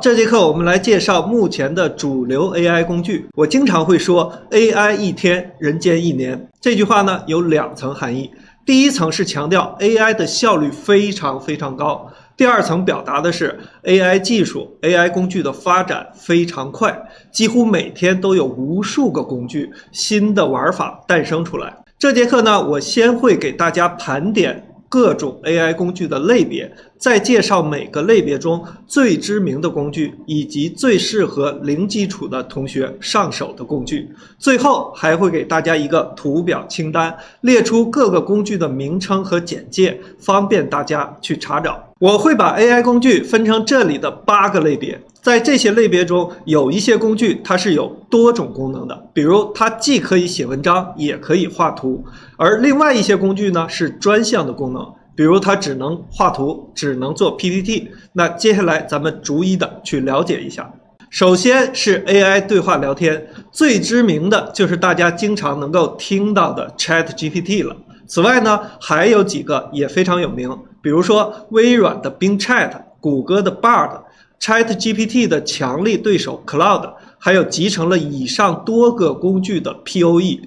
这节课我们来介绍目前的主流 AI 工具。我经常会说 AI 一天，人间一年。这句话呢有2层含义。第一层是强调 AI 的效率非常高。第二层表达的是 AI 技术、AI 工具的发展非常快，几乎每天都有无数个工具、新的玩法诞生出来。这节课呢，我先会给大家盘点各种 AI 工具的类别，再介绍每个类别中最知名的工具，以及最适合零基础的同学上手的工具。最后还会给大家一个图表清单，列出各个工具的名称和简介，方便大家去查找。我会把 AI 工具分成这里的8个类别。在这些类别中，有一些工具它是有多种功能的，比如它既可以写文章，也可以画图；而另外一些工具呢是专项的功能，比如它只能画图，只能做 PPT。那接下来咱们逐一的去了解一下。首先是 AI 对话聊天，最知名的就是大家经常能够听到的 ChatGPT 了。此外呢，还有几个也非常有名，比如说微软的 Bing Chat、谷歌的 Bard、ChatGPT 的强力对手 Claude， 还有集成了以上多个工具的 POE。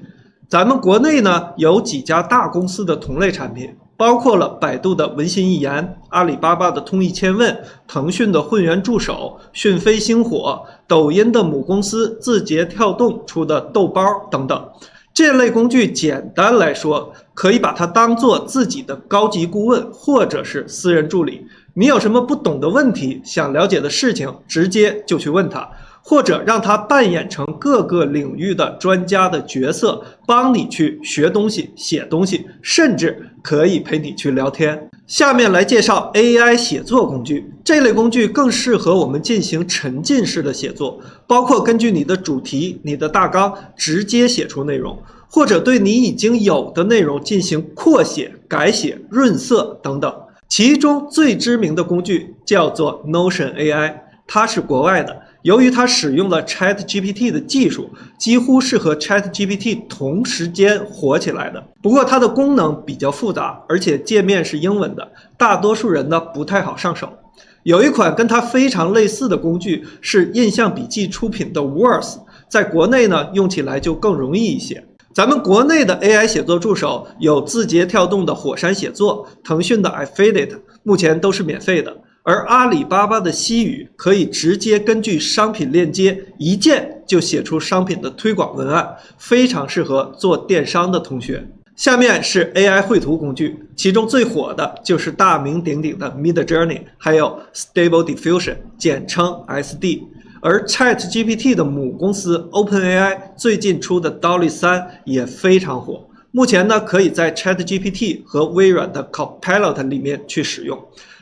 咱们国内呢有几家大公司的同类产品，包括了百度的文心一言、阿里巴巴的通义千问、腾讯的混元助手、讯飞星火、抖音的母公司字节跳动出的豆包等等。这类工具简单来说，可以把它当做自己的高级顾问或者是私人助理。你有什么不懂的问题，想了解的事情，直接就去问他，或者让他扮演成各个领域的专家的角色，帮你去学东西、写东西，甚至可以陪你去聊天。下面来介绍 AI 写作工具，这类工具更适合我们进行沉浸式的写作，包括根据你的主题、你的大纲直接写出内容，或者对你已经有的内容进行扩写、改写、润色等等。其中最知名的工具叫做 Notion AI， 它是国外的，由于它使用了 ChatGPT 的技术，几乎是和 ChatGPT 同时间火起来的。不过它的功能比较复杂，而且界面是英文的，大多数人呢不太好上手。有一款跟它非常类似的工具是印象笔记出品的 Words， 在国内呢用起来就更容易一些。咱们国内的 AI 写作助手有字节跳动的火山写作、腾讯的 Affidate， 目前都是免费的。而阿里巴巴的西语可以直接根据商品链接一键就写出商品的推广文案，非常适合做电商的同学。下面是 AI 绘图工具，其中最火的就是大名鼎鼎的 Midjourney， 还有 Stable Diffusion， 简称 SD。而 ChatGPT 的母公司 OpenAI 最近出的 DALL-E 3也非常火，目前呢可以在 ChatGPT 和微软的 Copilot 里面去使用。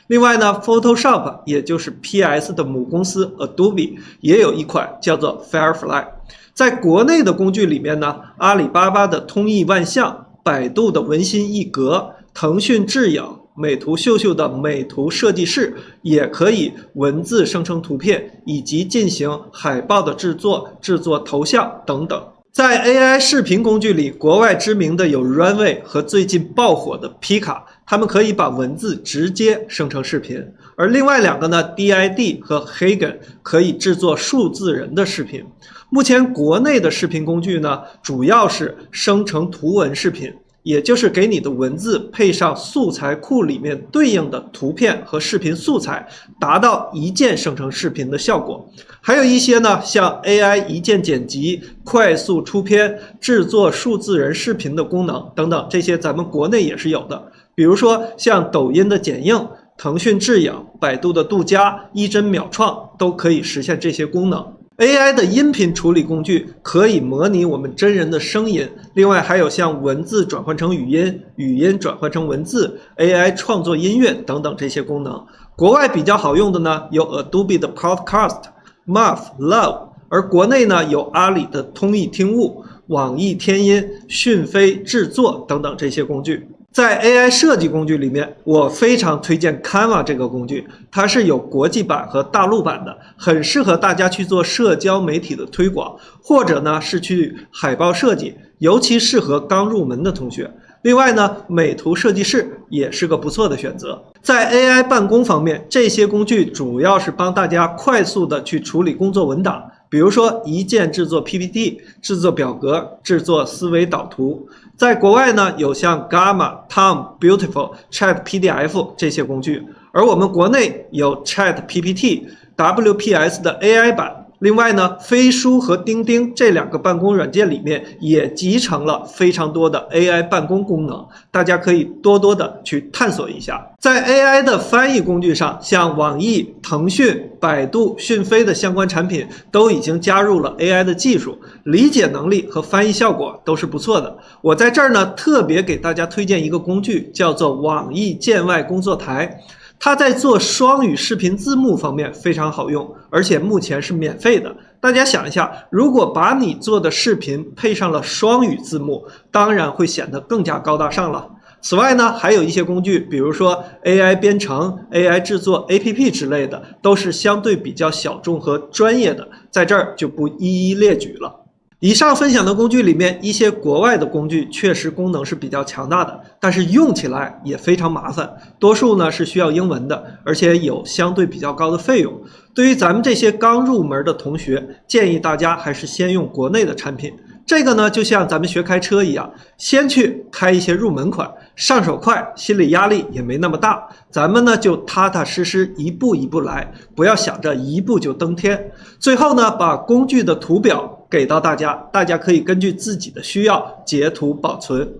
另外呢 Photoshop 也就是 PS 的母公司 Adobe 也有一款叫做 Firefly。 在国内的工具里面呢，阿里巴巴的通义万象、百度的文心一格、腾讯智影、美图秀秀的美图设计师也可以文字生成图片，以及进行海报的制作、制作头像等等。在 AI 视频工具里，国外知名的有 Runway 和最近爆火的 Pika， 他们可以把文字直接生成视频。而另外2个呢 DID 和 Hagen 可以制作数字人的视频。目前国内的视频工具呢，主要是生成图文视频，也就是给你的文字配上素材库里面对应的图片和视频素材，达到一键生成视频的效果。还有一些呢，像 AI 一键剪辑、快速出片、制作数字人视频的功能等等，这些咱们国内也是有的。比如说像抖音的剪映、腾讯智影、百度的度家、一帧秒创都可以实现这些功能。AI 的音频处理工具可以模拟我们真人的声音，另外还有像文字转换成语音、语音转换成文字、AI 创作音乐等等这些功能。国外比较好用的呢，有 Adobe 的 Podcast、Muff、Love， 而国内呢有阿里的通义听悟、网易天音、讯飞制作等等这些工具。在 AI 设计工具里面，我非常推荐 Canva 这个工具，它是有国际版和大陆版的，很适合大家去做社交媒体的推广，或者呢是去海报设计，尤其适合刚入门的同学。另外呢，美图设计师也是个不错的选择。在 AI 办公方面，这些工具主要是帮大家快速的去处理工作文档，比如说一键制作 PPT、制作表格、制作思维导图。在国外呢，有像 Gamma、Tom、Beautiful、Chat PDF 这些工具，而我们国内有 ChatPPT、WPS 的 AI 版。另外呢，飞书和钉钉这2个办公软件里面也集成了非常多的 AI 办公功能，大家可以多多的去探索一下。在 AI 的翻译工具上，像网易、腾讯、百度、讯飞的相关产品都已经加入了 AI 的技术，理解能力和翻译效果都是不错的。我在这儿呢，特别给大家推荐一个工具，叫做网易见外工作台。它在做双语视频字幕方面非常好用，而且目前是免费的。大家想一下，如果把你做的视频配上了双语字幕，当然会显得更加高大上了。此外呢，还有一些工具，比如说 AI 编程、AI 制作 APP 之类的，都是相对比较小众和专业的，在这儿就不一一列举了。以上分享的工具里面，一些国外的工具确实功能是比较强大的，但是用起来也非常麻烦，多数呢是需要英文的，而且有相对比较高的费用。对于咱们这些刚入门的同学，建议大家还是先用国内的产品。这个呢，就像咱们学开车一样，先去开一些入门款，上手快，心理压力也没那么大。咱们呢就踏踏实实一步一步来，不要想着一步就登天。最后呢，把工具的图表给到大家，大家可以根据自己的需要截图保存。